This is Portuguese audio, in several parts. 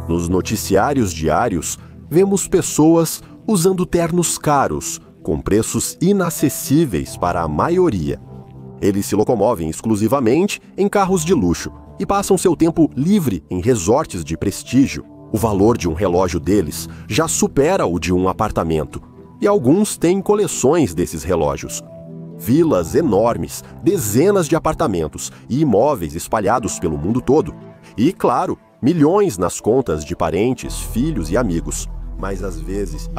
Nos noticiários diários, vemos pessoas usando ternos caros, com preços inacessíveis para a maioria. Eles se locomovem exclusivamente em carros de luxo e passam seu tempo livre em resorts de prestígio. O valor de um relógio deles já supera o de um apartamento, e alguns têm coleções desses relógios. Vilas enormes, dezenas de apartamentos e imóveis espalhados pelo mundo todo. E, claro, milhões nas contas de parentes, filhos e amigos. Mas às vezes,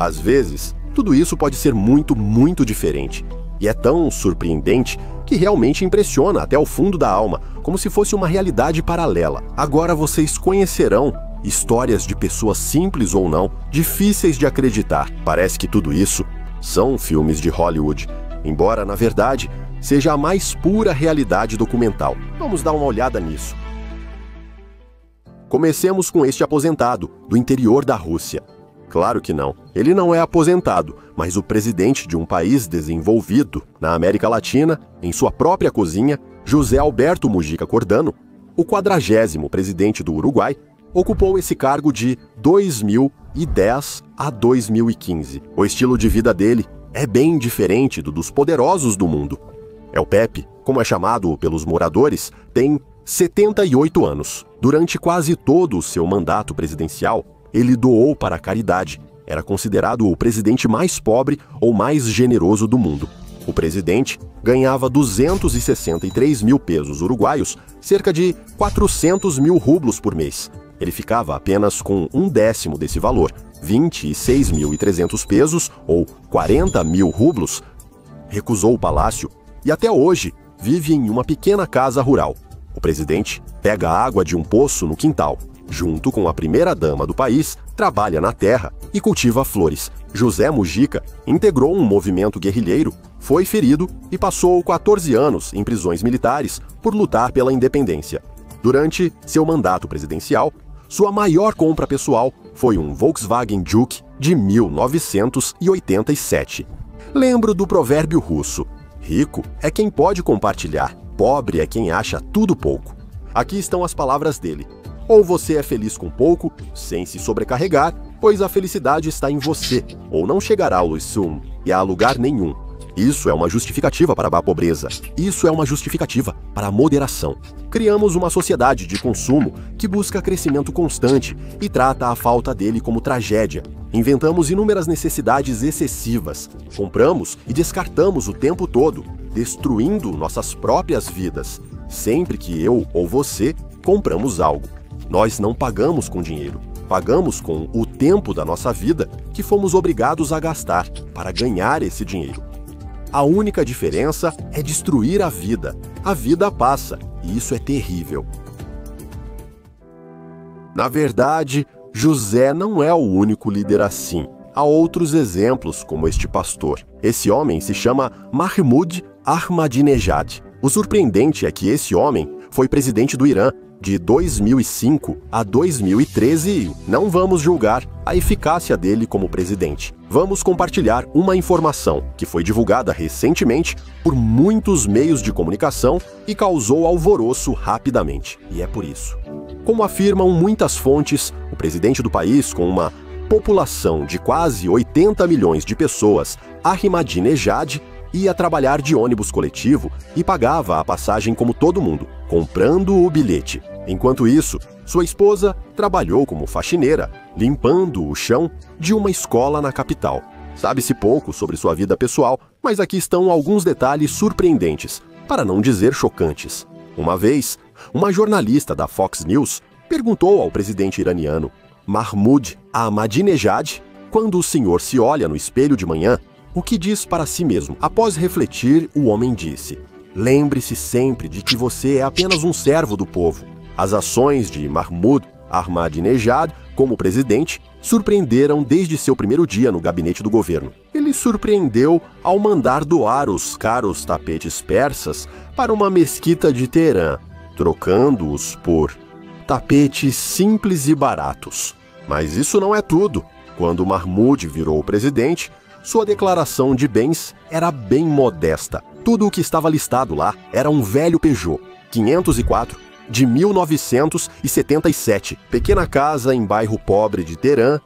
tudo isso pode ser muito diferente. E é tão surpreendente que realmente impressiona até o fundo da alma, como se fosse uma realidade paralela. Agora vocês conhecerão histórias de pessoas simples ou não, difíceis de acreditar. Parece que tudo isso são filmes de Hollywood, embora, na verdade, seja a mais pura realidade documental. Vamos dar uma olhada nisso. Comecemos com este aposentado, do interior da Rússia. Claro que não, ele não é aposentado, mas o presidente de um país desenvolvido na América Latina, em sua própria cozinha, José Alberto Mujica Cordano, o 40º presidente do Uruguai, ocupou esse cargo de 2010 a 2015. O estilo de vida dele é bem diferente do dos poderosos do mundo. El Pepe, como é chamado pelos moradores, tem 78 anos. Durante quase todo o seu mandato presidencial, ele doou para a caridade. Era considerado o presidente mais pobre ou mais generoso do mundo. O presidente ganhava 263 mil pesos uruguaios, cerca de 400 mil rublos por mês. Ele ficava apenas com um décimo desse valor, 26.300 pesos ou 40 mil rublos. Recusou o palácio e até hoje vive em uma pequena casa rural. O presidente pega a água de um poço no quintal. Junto com a primeira-dama do país, trabalha na terra e cultiva flores. José Mujica integrou um movimento guerrilheiro, foi ferido e passou 14 anos em prisões militares por lutar pela independência. Durante seu mandato presidencial, sua maior compra pessoal foi um Volkswagen Juke de 1987. Lembro do provérbio russo: rico é quem pode compartilhar, pobre é quem acha tudo pouco. Aqui estão as palavras dele. Ou você é feliz com pouco, sem se sobrecarregar, pois a felicidade está em você, ou não chegará ao Lusum e a lugar nenhum. Isso é uma justificativa para a pobreza. Isso é uma justificativa para a moderação. Criamos uma sociedade de consumo que busca crescimento constante e trata a falta dele como tragédia. Inventamos inúmeras necessidades excessivas. Compramos e descartamos o tempo todo, destruindo nossas próprias vidas. Sempre que eu ou você compramos algo, nós não pagamos com dinheiro. Pagamos com o tempo da nossa vida que fomos obrigados a gastar para ganhar esse dinheiro. A única diferença é destruir a vida. A vida passa, e isso é terrível. Na verdade, José não é o único líder assim. Há outros exemplos, como este pastor. Esse homem se chama Mahmoud Ahmadinejad. O surpreendente é que esse homem foi presidente do Irã de 2005 a 2013 e não vamos julgar a eficácia dele como presidente. Vamos compartilhar uma informação que foi divulgada recentemente por muitos meios de comunicação e causou alvoroço rapidamente. E é por isso. Como afirmam muitas fontes, o presidente do país, com uma população de quase 80 milhões de pessoas, Ahmadinejad, ia trabalhar de ônibus coletivo e pagava a passagem como todo mundo, comprando o bilhete. Enquanto isso, sua esposa trabalhou como faxineira, limpando o chão de uma escola na capital. Sabe-se pouco sobre sua vida pessoal, mas aqui estão alguns detalhes surpreendentes, para não dizer chocantes. Uma vez, uma jornalista da Fox News perguntou ao presidente iraniano, Mahmoud Ahmadinejad, quando o senhor se olha no espelho de manhã, o que diz para si mesmo? Após refletir, o homem disse: lembre-se sempre de que você é apenas um servo do povo. As ações de Mahmoud Ahmadinejad como presidente surpreenderam desde seu primeiro dia no gabinete do governo. Ele surpreendeu ao mandar doar os caros tapetes persas para uma mesquita de Teherã, trocando-os por tapetes simples e baratos. Mas isso não é tudo. Quando Mahmoud virou presidente, sua declaração de bens era bem modesta. Tudo o que estava listado lá era um velho Peugeot 504 de 1977. Pequena casa em bairro pobre de Teherã,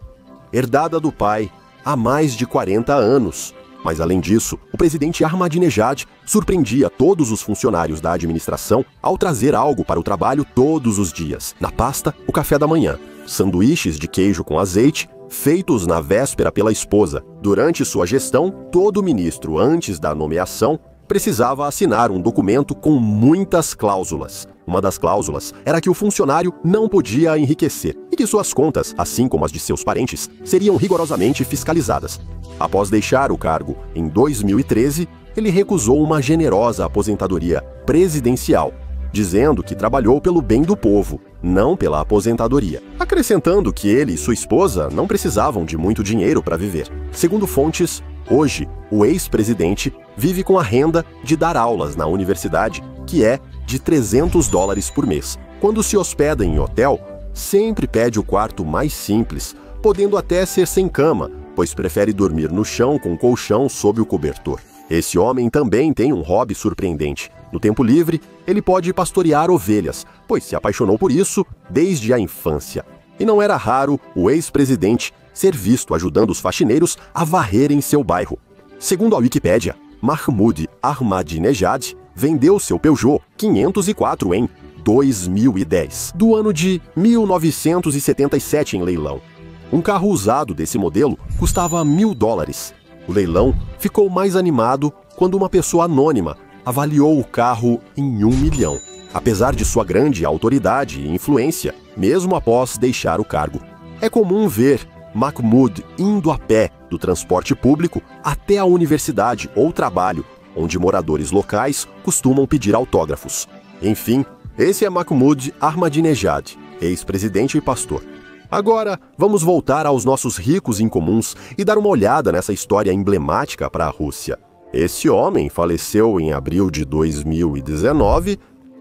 herdada do pai há mais de 40 anos. Mas, além disso, o presidente Ahmadinejad surpreendia todos os funcionários da administração ao trazer algo para o trabalho todos os dias. Na pasta, o café da manhã, sanduíches de queijo com azeite, feitos na véspera pela esposa. Durante sua gestão, todo ministro, antes da nomeação, precisava assinar um documento com muitas cláusulas. Uma das cláusulas era que o funcionário não podia enriquecer e que suas contas, assim como as de seus parentes, seriam rigorosamente fiscalizadas. Após deixar o cargo em 2013, ele recusou uma generosa aposentadoria presidencial, dizendo que trabalhou pelo bem do povo, não pela aposentadoria, acrescentando que ele e sua esposa não precisavam de muito dinheiro para viver. Segundo fontes, hoje, o ex-presidente vive com a renda de dar aulas na universidade, que é de $300 por mês. Quando se hospeda em hotel, sempre pede o quarto mais simples, podendo até ser sem cama, pois prefere dormir no chão com colchão sob o cobertor. Esse homem também tem um hobby surpreendente. No tempo livre, ele pode pastorear ovelhas, pois se apaixonou por isso desde a infância. E não era raro o ex-presidente ser visto ajudando os faxineiros a varrerem seu bairro. Segundo a Wikipédia, Mahmoud Ahmadinejad vendeu seu Peugeot 504 em 2010, do ano de 1977 em leilão. Um carro usado desse modelo custava $1.000. O leilão ficou mais animado quando uma pessoa anônima avaliou o carro em $1 milhão, apesar de sua grande autoridade e influência, mesmo após deixar o cargo. É comum ver Mahmoud indo a pé do transporte público até a universidade ou trabalho, onde moradores locais costumam pedir autógrafos. Enfim, esse é Mahmoud Ahmadinejad, ex-presidente e pastor. Agora, vamos voltar aos nossos ricos incomuns e dar uma olhada nessa história emblemática para a Rússia. Esse homem faleceu em abril de 2019.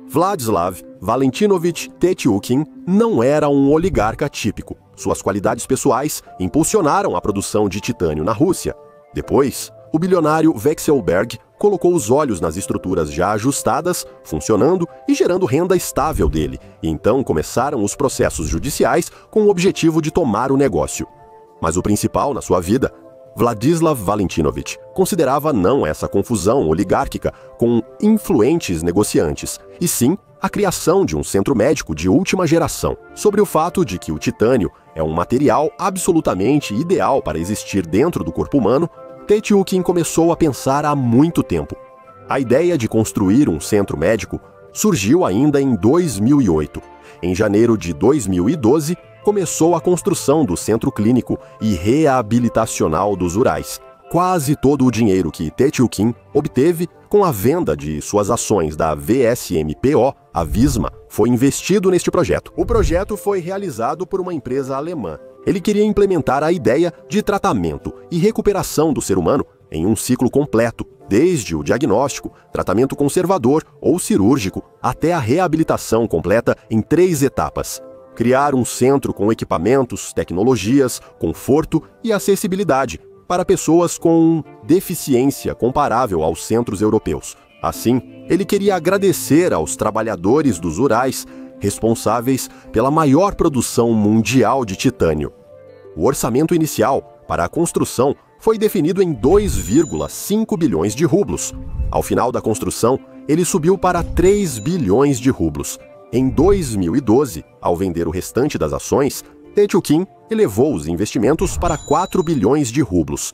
Vladislav Valentinovich Tetyukin não era um oligarca típico. Suas qualidades pessoais impulsionaram a produção de titânio na Rússia. Depois, o bilionário Vekselberg colocou os olhos nas estruturas já ajustadas, funcionando e gerando renda estável dele, e então começaram os processos judiciais com o objetivo de tomar o negócio. Mas o principal na sua vida, Vladislav Valentinovich considerava não essa confusão oligárquica com influentes negociantes, e sim a criação de um centro médico de última geração. Sobre o fato de que o titânio é um material absolutamente ideal para existir dentro do corpo humano, Tetyukin começou a pensar há muito tempo. A ideia de construir um centro médico surgiu ainda em 2008. Em janeiro de 2012, começou a construção do Centro Clínico e Reabilitacional dos Urais. Quase todo o dinheiro que Tetyukin obteve com a venda de suas ações da VSMPO, a Visma, foi investido neste projeto. O projeto foi realizado por uma empresa alemã. Ele queria implementar a ideia de tratamento e recuperação do ser humano em um ciclo completo, desde o diagnóstico, tratamento conservador ou cirúrgico, até a reabilitação completa em 3 etapas. Criar um centro com equipamentos, tecnologias, conforto e acessibilidade para pessoas com deficiência comparável aos centros europeus. Assim, ele queria agradecer aos trabalhadores dos Urais responsáveis pela maior produção mundial de titânio. O orçamento inicial para a construção foi definido em 2,5 bilhões de rublos. Ao final da construção, ele subiu para 3 bilhões de rublos. Em 2012, ao vender o restante das ações, Tetyukin elevou os investimentos para 4 bilhões de rublos.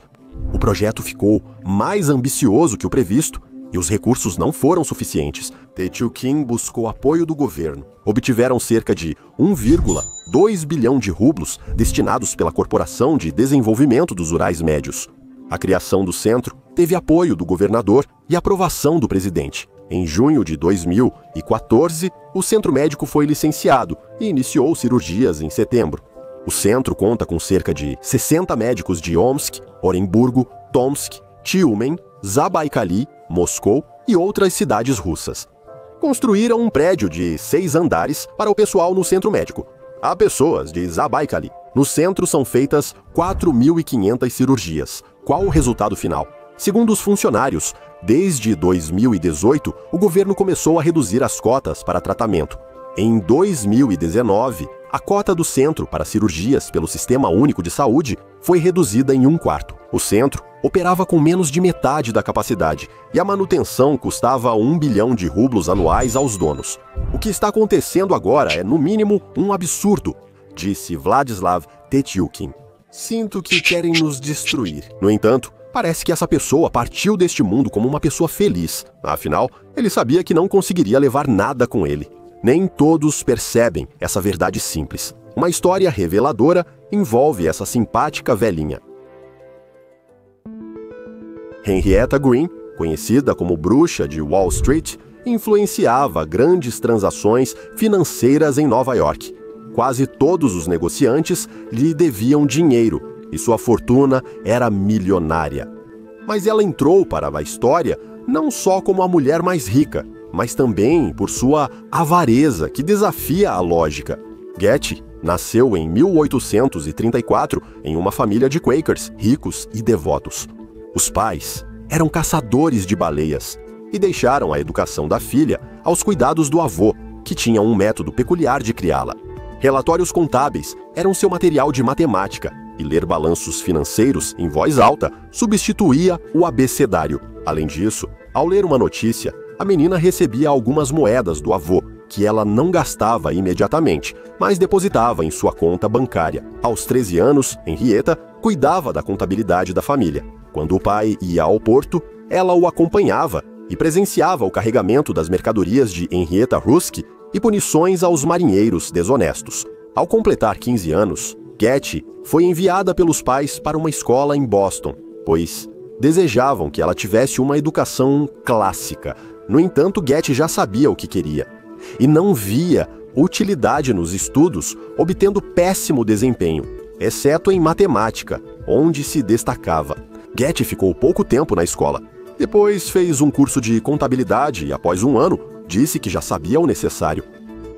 O projeto ficou mais ambicioso que o previsto e os recursos não foram suficientes. Tetyukin buscou apoio do governo. Obtiveram cerca de 1,2 bilhão de rublos destinados pela Corporação de Desenvolvimento dos Urais Médios. A criação do centro teve apoio do governador e aprovação do presidente. Em junho de 2014, o centro médico foi licenciado e iniciou cirurgias em setembro. O centro conta com cerca de 60 médicos de Omsk, Oremburgo, Tomsk, Tyumen, Zabaikali, Moscou e outras cidades russas. Construíram um prédio de 6 andares para o pessoal no centro médico. Há pessoas de Zabaikali. No centro são feitas 4.500 cirurgias. Qual o resultado final? Segundo os funcionários, desde 2018, o governo começou a reduzir as cotas para tratamento. Em 2019, a cota do centro para cirurgias pelo Sistema Único de Saúde foi reduzida em 1/4. O centro operava com menos de metade da capacidade e a manutenção custava 1 bilhão de rublos anuais aos donos. O que está acontecendo agora é, no mínimo, um absurdo, disse Vladislav Tetyukin. Sinto que querem nos destruir. No entanto, parece que essa pessoa partiu deste mundo como uma pessoa feliz. Afinal, ele sabia que não conseguiria levar nada com ele. Nem todos percebem essa verdade simples. Uma história reveladora envolve essa simpática velhinha. Henrietta Green, conhecida como Bruxa de Wall Street, influenciava grandes transações financeiras em Nova York. Quase todos os negociantes lhe deviam dinheiro e sua fortuna era milionária. Mas ela entrou para a história não só como a mulher mais rica, mas também por sua avareza que desafia a lógica. Getty nasceu em 1834 em uma família de Quakers ricos e devotos. Os pais eram caçadores de baleias e deixaram a educação da filha aos cuidados do avô, que tinha um método peculiar de criá-la. Relatórios contábeis eram seu material de matemática e ler balanços financeiros em voz alta substituía o abecedário. Além disso, ao ler uma notícia, a menina recebia algumas moedas do avô, que ela não gastava imediatamente, mas depositava em sua conta bancária. Aos 13 anos, Henrietta cuidava da contabilidade da família. Quando o pai ia ao porto, ela o acompanhava e presenciava o carregamento das mercadorias de Henrietta Rusk e punições aos marinheiros desonestos. Ao completar 15 anos, Getty foi enviada pelos pais para uma escola em Boston, pois desejavam que ela tivesse uma educação clássica. No entanto, Getty já sabia o que queria e não via utilidade nos estudos, obtendo péssimo desempenho, exceto em matemática, onde se destacava. Getty ficou pouco tempo na escola. Depois fez um curso de contabilidade e, após um ano, disse que já sabia o necessário.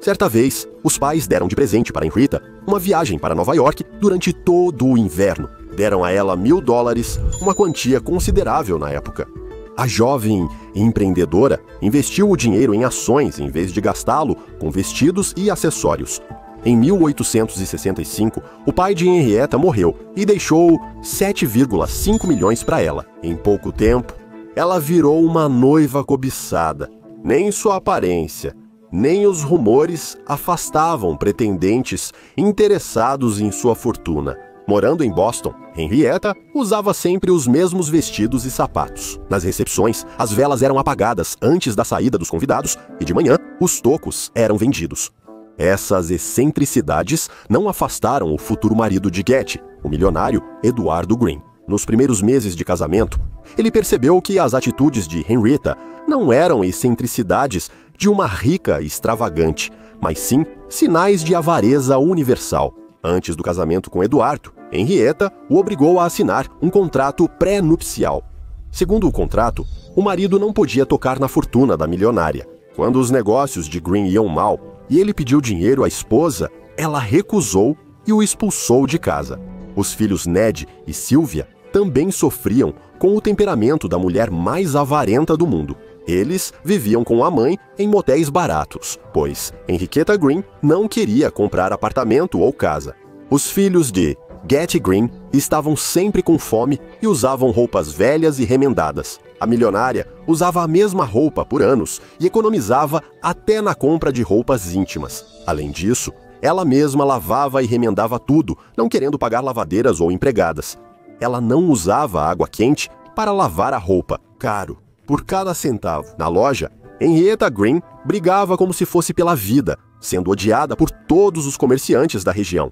Certa vez, os pais deram de presente para Henrietta uma viagem para Nova York durante todo o inverno. Deram a ela $1.000, uma quantia considerável na época. A jovem empreendedora investiu o dinheiro em ações em vez de gastá-lo com vestidos e acessórios. Em 1865, o pai de Henrietta morreu e deixou 7,5 milhões para ela. Em pouco tempo, ela virou uma noiva cobiçada. Nem sua aparência, nem os rumores afastavam pretendentes interessados em sua fortuna. Morando em Boston, Henrietta usava sempre os mesmos vestidos e sapatos. Nas recepções, as velas eram apagadas antes da saída dos convidados e de manhã, os tocos eram vendidos. Essas excentricidades não afastaram o futuro marido de Getty, o milionário Eduardo Green. Nos primeiros meses de casamento, ele percebeu que as atitudes de Henrietta não eram excentricidades de uma rica extravagante, mas sim sinais de avareza universal. Antes do casamento com Eduardo, Henrietta o obrigou a assinar um contrato pré-nupcial. Segundo o contrato, o marido não podia tocar na fortuna da milionária. Quando os negócios de Green iam mal e ele pediu dinheiro à esposa, ela recusou e o expulsou de casa. Os filhos Ned e Sylvia também sofriam com o temperamento da mulher mais avarenta do mundo. Eles viviam com a mãe em motéis baratos, pois Henrietta Green não queria comprar apartamento ou casa. Os filhos de Getty Green estavam sempre com fome e usavam roupas velhas e remendadas. A milionária usava a mesma roupa por anos e economizava até na compra de roupas íntimas. Além disso, ela mesma lavava e remendava tudo, não querendo pagar lavadeiras ou empregadas. Ela não usava água quente para lavar a roupa, caro por cada centavo. Na loja, Henrietta Green brigava como se fosse pela vida, sendo odiada por todos os comerciantes da região.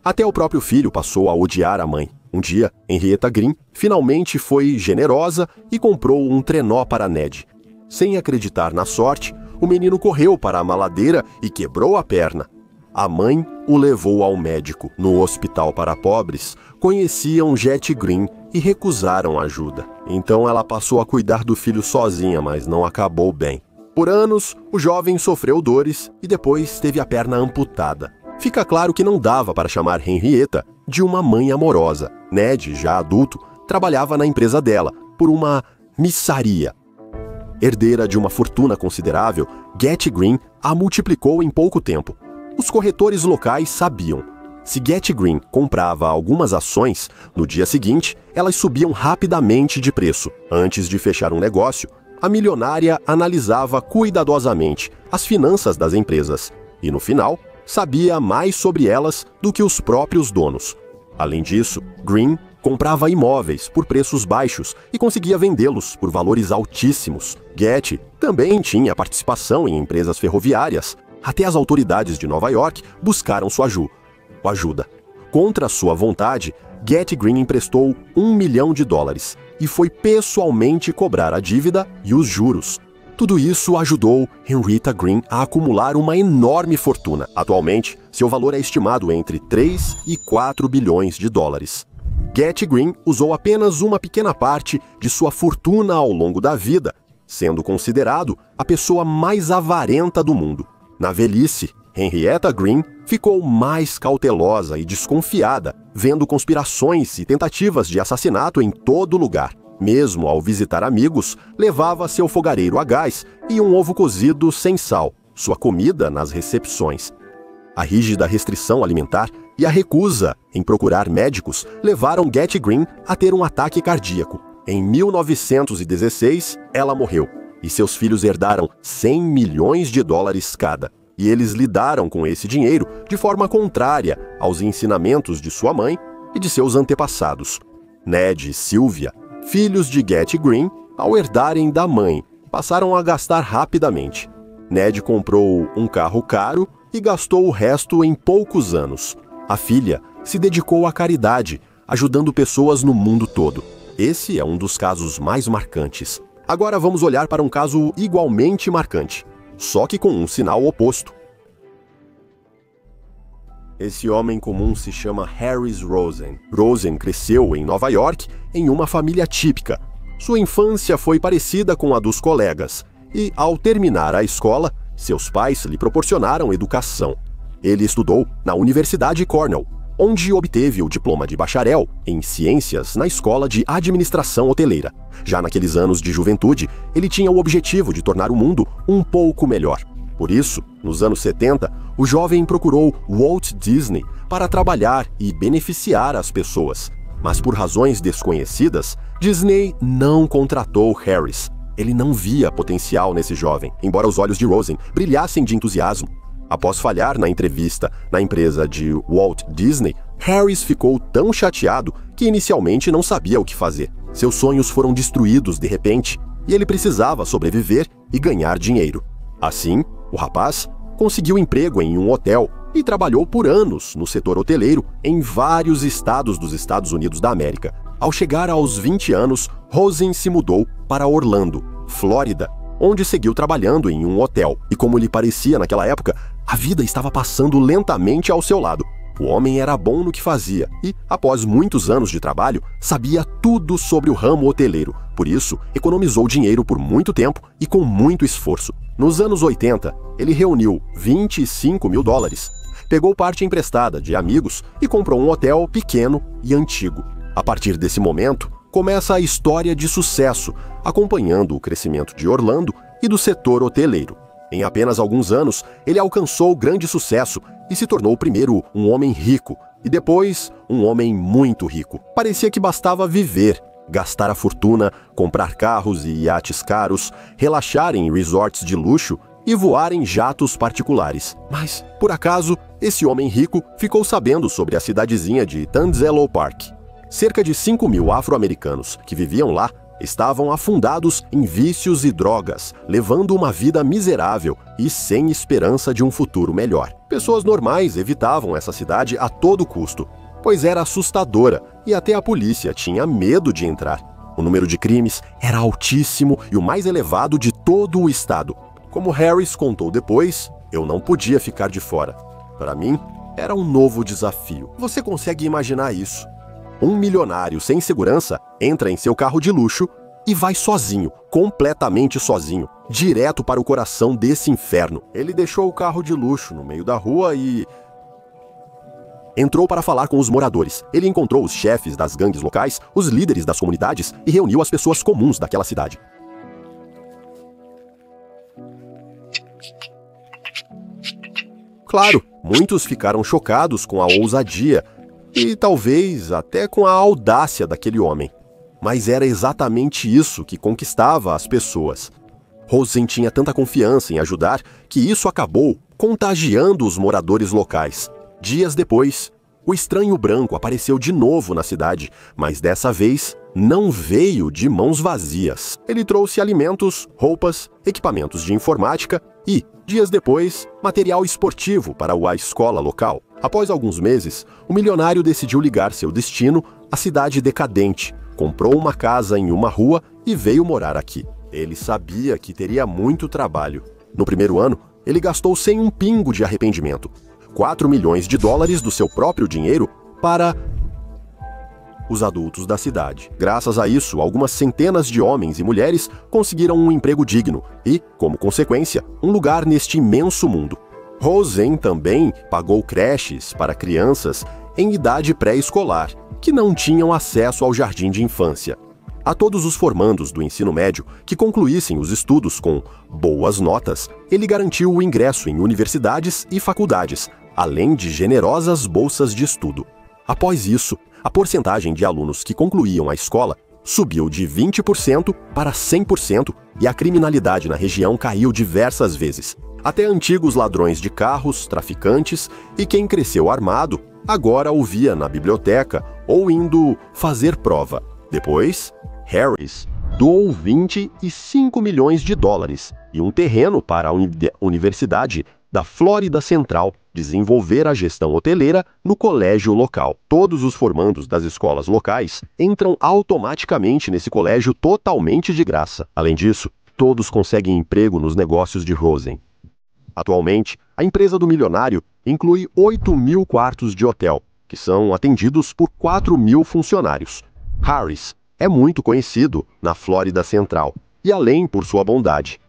Até o próprio filho passou a odiar a mãe. Um dia, Henrietta Green finalmente foi generosa e comprou um trenó para Ned. Sem acreditar na sorte, o menino correu para a maladeira e quebrou a perna. A mãe o levou ao médico. No hospital para pobres, conheciam Getty Green e recusaram ajuda. Então ela passou a cuidar do filho sozinha, mas não acabou bem. Por anos, o jovem sofreu dores e depois teve a perna amputada. Fica claro que não dava para chamar Henrietta de uma mãe amorosa. Ned, já adulto, trabalhava na empresa dela, por uma missaria. Herdeira de uma fortuna considerável, Getty Green a multiplicou em pouco tempo. Os corretores locais sabiam. Se Getty Green comprava algumas ações, no dia seguinte, elas subiam rapidamente de preço. Antes de fechar um negócio, a milionária analisava cuidadosamente as finanças das empresas e, no final, sabia mais sobre elas do que os próprios donos. Além disso, Green comprava imóveis por preços baixos e conseguia vendê-los por valores altíssimos. Getty também tinha participação em empresas ferroviárias. Até as autoridades de Nova York buscaram sua ajuda. Contra sua vontade, Getty Green emprestou $1 milhão e foi pessoalmente cobrar a dívida e os juros. Tudo isso ajudou Henrietta Green a acumular uma enorme fortuna. Atualmente, seu valor é estimado entre 3 e 4 bilhões de dólares. Getty Green usou apenas uma pequena parte de sua fortuna ao longo da vida, sendo considerado a pessoa mais avarenta do mundo. Na velhice, Henrietta Green ficou mais cautelosa e desconfiada, vendo conspirações e tentativas de assassinato em todo lugar. Mesmo ao visitar amigos, levava seu fogareiro a gás e um ovo cozido sem sal, sua comida nas recepções. A rígida restrição alimentar e a recusa em procurar médicos levaram Getty Green a ter um ataque cardíaco. Em 1916, ela morreu e seus filhos herdaram $100 milhões cada. E eles lidaram com esse dinheiro de forma contrária aos ensinamentos de sua mãe e de seus antepassados. Ned e Sylvia, filhos de Getty Green, ao herdarem da mãe, passaram a gastar rapidamente. Ned comprou um carro caro e gastou o resto em poucos anos. A filha se dedicou à caridade, ajudando pessoas no mundo todo. Esse é um dos casos mais marcantes. Agora vamos olhar para um caso igualmente marcante, só que com um sinal oposto. Esse homem comum se chama Harris Rosen. Rosen cresceu em Nova York em uma família típica. Sua infância foi parecida com a dos colegas e, ao terminar a escola, seus pais lhe proporcionaram educação. Ele estudou na Universidade Cornell, onde obteve o diploma de bacharel em ciências na Escola de Administração Hoteleira. Já naqueles anos de juventude, ele tinha o objetivo de tornar o mundo um pouco melhor. Por isso, nos anos 70, o jovem procurou Walt Disney para trabalhar e beneficiar as pessoas. Mas por razões desconhecidas, Disney não contratou Harris. Ele não via potencial nesse jovem, embora os olhos de Rosen brilhassem de entusiasmo. Após falhar na entrevista na empresa de Walt Disney, Harris ficou tão chateado que inicialmente não sabia o que fazer. Seus sonhos foram destruídos de repente e ele precisava sobreviver e ganhar dinheiro. Assim, o rapaz conseguiu emprego em um hotel e trabalhou por anos no setor hoteleiro em vários estados dos Estados Unidos da América. Ao chegar aos 20 anos, Rosen se mudou para Orlando, Flórida, onde seguiu trabalhando em um hotel. E como lhe parecia naquela época, a vida estava passando lentamente ao seu lado. O homem era bom no que fazia e, após muitos anos de trabalho, sabia tudo sobre o ramo hoteleiro. Por isso, economizou dinheiro por muito tempo e com muito esforço. Nos anos 80, ele reuniu $25 mil, pegou parte emprestada de amigos e comprou um hotel pequeno e antigo. A partir desse momento, começa a história de sucesso, acompanhando o crescimento de Orlando e do setor hoteleiro. Em apenas alguns anos, ele alcançou grande sucesso e se tornou primeiro um homem rico e depois um homem muito rico. Parecia que bastava viver, gastar a fortuna, comprar carros e iates caros, relaxar em resorts de luxo e voar em jatos particulares. Mas, por acaso, esse homem rico ficou sabendo sobre a cidadezinha de Tanzelo Park. Cerca de 5 mil afro-americanos que viviam lá estavam afundados em vícios e drogas, levando uma vida miserável e sem esperança de um futuro melhor. Pessoas normais evitavam essa cidade a todo custo, pois era assustadora e até a polícia tinha medo de entrar. O número de crimes era altíssimo e o mais elevado de todo o estado. Como Harris contou depois, eu não podia ficar de fora. Para mim, era um novo desafio. Você consegue imaginar isso? Um milionário sem segurança entra em seu carro de luxo e vai sozinho, completamente sozinho, direto para o coração desse inferno. Ele deixou o carro de luxo no meio da rua e entrou para falar com os moradores. Ele encontrou os chefes das gangues locais, os líderes das comunidades e reuniu as pessoas comuns daquela cidade. Claro, muitos ficaram chocados com a ousadia e talvez até com a audácia daquele homem. Mas era exatamente isso que conquistava as pessoas. Rosen tinha tanta confiança em ajudar que isso acabou contagiando os moradores locais. Dias depois, o estranho branco apareceu de novo na cidade, mas dessa vez não veio de mãos vazias. Ele trouxe alimentos, roupas, equipamentos de informática e, dias depois, material esportivo para a escola local. Após alguns meses, o milionário decidiu ligar seu destino à cidade decadente, comprou uma casa em uma rua e veio morar aqui. Ele sabia que teria muito trabalho. No primeiro ano, ele gastou sem um pingo de arrependimento. $4 milhões do seu próprio dinheiro para os adultos da cidade. Graças a isso, algumas centenas de homens e mulheres conseguiram um emprego digno e, como consequência, um lugar neste imenso mundo. Rosen também pagou creches para crianças em idade pré-escolar, que não tinham acesso ao jardim de infância. A todos os formandos do ensino médio que concluíssem os estudos com boas notas, ele garantiu o ingresso em universidades e faculdades, além de generosas bolsas de estudo. Após isso, a porcentagem de alunos que concluíam a escola subiu de 20% para 100% e a criminalidade na região caiu diversas vezes. Até antigos ladrões de carros, traficantes e quem cresceu armado agora o via na biblioteca ou indo fazer prova. Depois, Harris doou $25 milhões e um terreno para a Universidade da Flórida Central desenvolver a gestão hoteleira no colégio local. Todos os formandos das escolas locais entram automaticamente nesse colégio totalmente de graça. Além disso, todos conseguem emprego nos negócios de Rosen. Atualmente, a empresa do milionário inclui 8.000 quartos de hotel, que são atendidos por 4.000 funcionários. Harris é muito conhecido na Flórida Central, e além por sua bondade.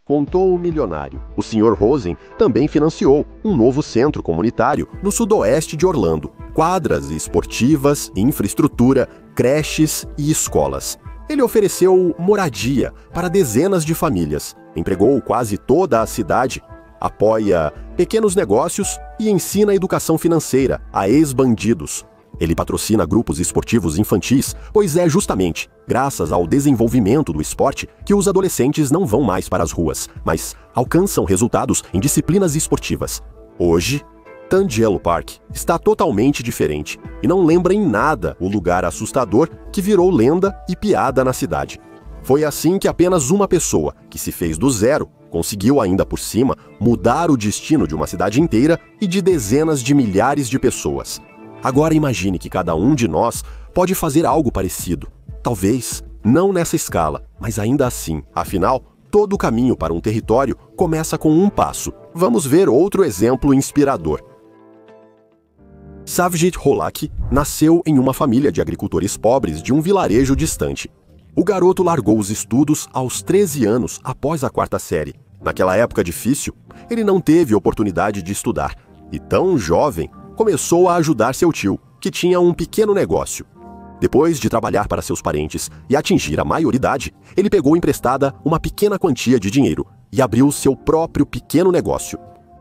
Contou o milionário. O Sr. Rosen também financiou um novo centro comunitário no sudoeste de Orlando. Quadras esportivas, infraestrutura, creches e escolas. Ele ofereceu moradia para dezenas de famílias, empregou quase toda a cidade, apoia pequenos negócios e ensina educação financeira a ex-bandidos. Ele patrocina grupos esportivos infantis, pois é justamente graças ao desenvolvimento do esporte que os adolescentes não vão mais para as ruas, mas alcançam resultados em disciplinas esportivas. Hoje, Tangelo Park está totalmente diferente e não lembra em nada o lugar assustador que virou lenda e piada na cidade. Foi assim que apenas uma pessoa, que se fez do zero, conseguiu ainda por cima mudar o destino de uma cidade inteira e de dezenas de milhares de pessoas. Agora imagine que cada um de nós pode fazer algo parecido. Talvez não nessa escala, mas ainda assim. Afinal, todo o caminho para um território começa com um passo. Vamos ver outro exemplo inspirador. Savjit Holak nasceu em uma família de agricultores pobres de um vilarejo distante. O garoto largou os estudos aos 13 anos após a 4ª série. Naquela época difícil, ele não teve oportunidade de estudar e, tão jovem, começou a ajudar seu tio, que tinha um pequeno negócio. Depois de trabalhar para seus parentes e atingir a maioridade, ele pegou emprestada uma pequena quantia de dinheiro e abriu seu próprio pequeno negócio.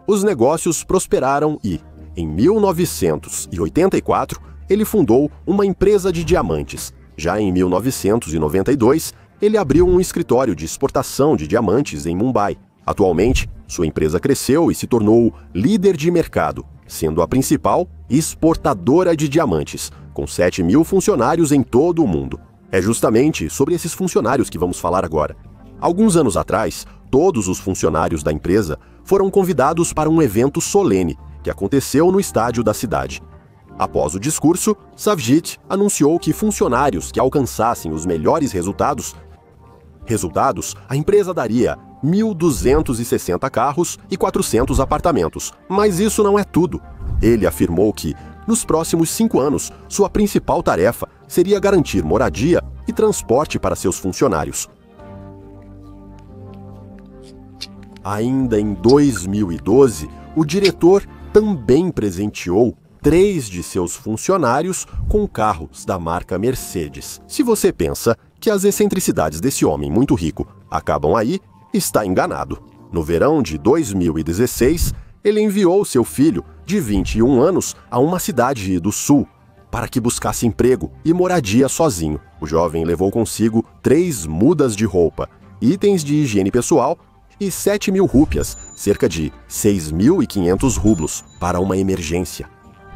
Os negócios prosperaram e, em 1984, ele fundou uma empresa de diamantes. Já em 1992, ele abriu um escritório de exportação de diamantes em Mumbai. Atualmente, sua empresa cresceu e se tornou líder de mercado, sendo a principal exportadora de diamantes, com 7.000 funcionários em todo o mundo. É justamente sobre esses funcionários que vamos falar agora. Alguns anos atrás, todos os funcionários da empresa foram convidados para um evento solene, que aconteceu no estádio da cidade. Após o discurso, Savjit anunciou que funcionários que alcançassem os melhores resultados, a empresa daria 1.260 carros e 400 apartamentos. Mas isso não é tudo. Ele afirmou que, nos próximos 5 anos, sua principal tarefa seria garantir moradia e transporte para seus funcionários. Ainda em 2012, o diretor também presenteou 3 de seus funcionários com carros da marca Mercedes. Se você pensa que as excentricidades desse homem muito rico acabam aí, está enganado. No verão de 2016, ele enviou seu filho, de 21 anos, a uma cidade do sul, para que buscasse emprego e moradia sozinho. O jovem levou consigo 3 mudas de roupa, itens de higiene pessoal e 7.000 rúpias, cerca de 6.500 rublos, para uma emergência.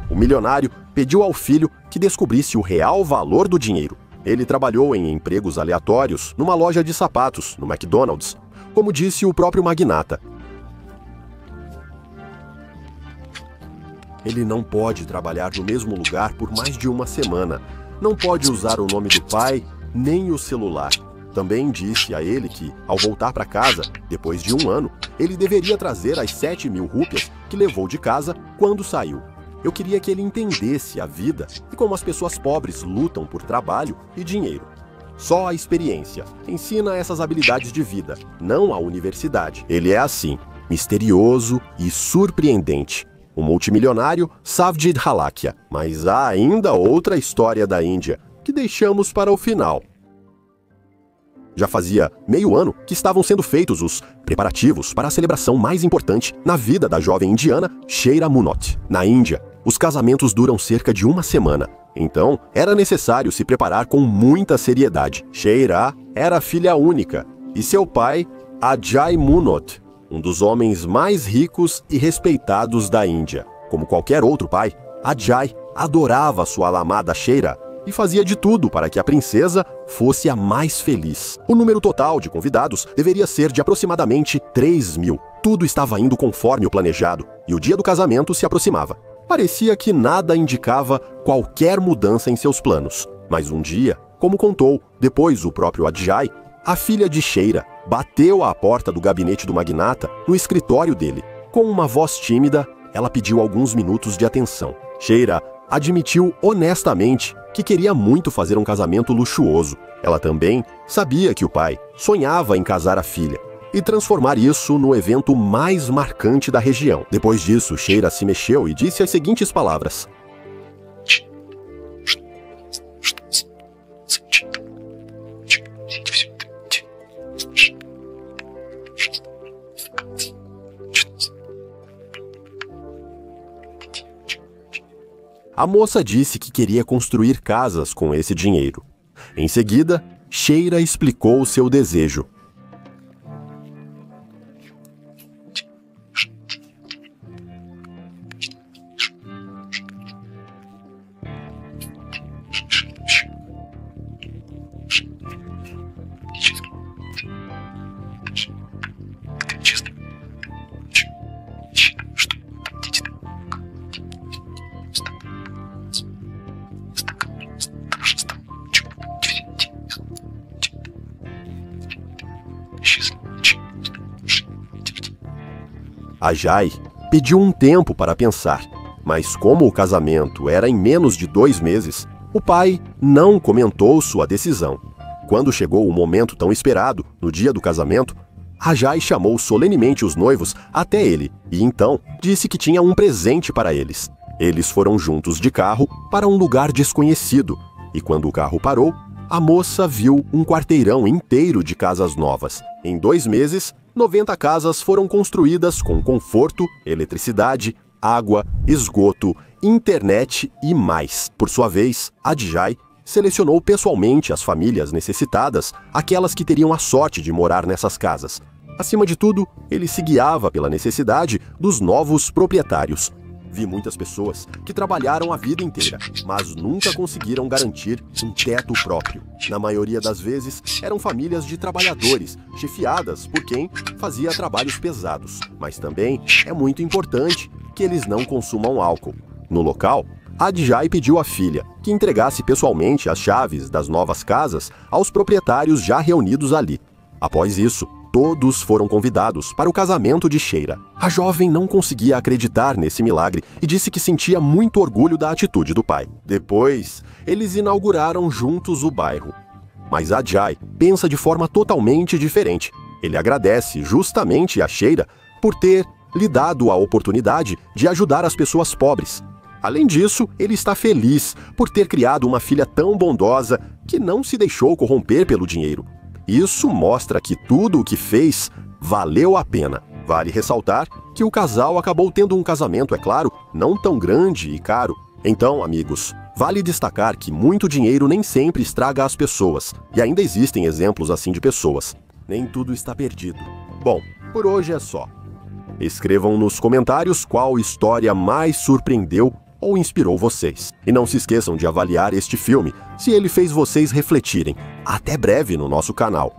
O milionário pediu ao filho que descobrisse o real valor do dinheiro. Ele trabalhou em empregos aleatórios numa loja de sapatos, no McDonald's, como disse o próprio magnata. Ele não pode trabalhar no mesmo lugar por mais de uma semana. Não pode usar o nome do pai, nem o celular. Também disse a ele que, ao voltar para casa, depois de 1 ano, ele deveria trazer as 7.000 rúpias que levou de casa quando saiu. Eu queria que ele entendesse a vida e como as pessoas pobres lutam por trabalho e dinheiro. Só a experiência ensina essas habilidades de vida, não a universidade. Ele é assim, misterioso e surpreendente. O multimilionário Savjid Halakia. Mas há ainda outra história da Índia, que deixamos para o final. Já fazia meio ano que estavam sendo feitos os preparativos para a celebração mais importante na vida da jovem indiana Sheira Munot. Na Índia, os casamentos duram cerca de 1 semana. Então, era necessário se preparar com muita seriedade. Sheira era filha única e seu pai, Ajay Munot, um dos homens mais ricos e respeitados da Índia. Como qualquer outro pai, Ajay adorava sua amada Sheira e fazia de tudo para que a princesa fosse a mais feliz. O número total de convidados deveria ser de aproximadamente 3.000. Tudo estava indo conforme o planejado e o dia do casamento se aproximava. Parecia que nada indicava qualquer mudança em seus planos. Mas um dia, como contou depois o próprio Ajay, a filha de Sheira bateu à porta do gabinete do magnata no escritório dele. Com uma voz tímida, ela pediu alguns minutos de atenção. Sheira admitiu honestamente que queria muito fazer um casamento luxuoso. Ela também sabia que o pai sonhava em casar a filha e transformar isso no evento mais marcante da região. Depois disso, Sheira se mexeu e disse as seguintes palavras: A moça disse que queria construir casas com esse dinheiro. Em seguida, Sheira explicou seu desejo. Ajay pediu um tempo para pensar, mas como o casamento era em menos de 2 meses, o pai não comentou sua decisão. Quando chegou o momento tão esperado, no dia do casamento, Ajay chamou solenemente os noivos até ele e então disse que tinha um presente para eles. Eles foram juntos de carro para um lugar desconhecido e quando o carro parou, a moça viu um quarteirão inteiro de casas novas. Em 2 meses, 90 casas foram construídas com conforto, eletricidade, água, esgoto, internet e mais. Por sua vez, Ajay selecionou pessoalmente as famílias necessitadas, aquelas que teriam a sorte de morar nessas casas. Acima de tudo, ele se guiava pela necessidade dos novos proprietários. Vi muitas pessoas que trabalharam a vida inteira, mas nunca conseguiram garantir um teto próprio. Na maioria das vezes, eram famílias de trabalhadores, chefiadas por quem fazia trabalhos pesados. Mas também é muito importante que eles não consumam álcool. No local, Ajay pediu à filha que entregasse pessoalmente as chaves das novas casas aos proprietários já reunidos ali. Após isso, todos foram convidados para o casamento de Sheila. A jovem não conseguia acreditar nesse milagre e disse que sentia muito orgulho da atitude do pai. Depois, eles inauguraram juntos o bairro. Mas Ajay pensa de forma totalmente diferente. Ele agradece justamente a Sheila por ter lhe dado a oportunidade de ajudar as pessoas pobres. Além disso, ele está feliz por ter criado uma filha tão bondosa que não se deixou corromper pelo dinheiro. Isso mostra que tudo o que fez valeu a pena. Vale ressaltar que o casal acabou tendo um casamento, é claro, não tão grande e caro. Então, amigos, vale destacar que muito dinheiro nem sempre estraga as pessoas, e ainda existem exemplos assim de pessoas. Nem tudo está perdido. Bom, por hoje é só. Escrevam nos comentários qual história mais surpreendeu ou inspirou vocês. E não se esqueçam de avaliar este filme se ele fez vocês refletirem. Até breve no nosso canal.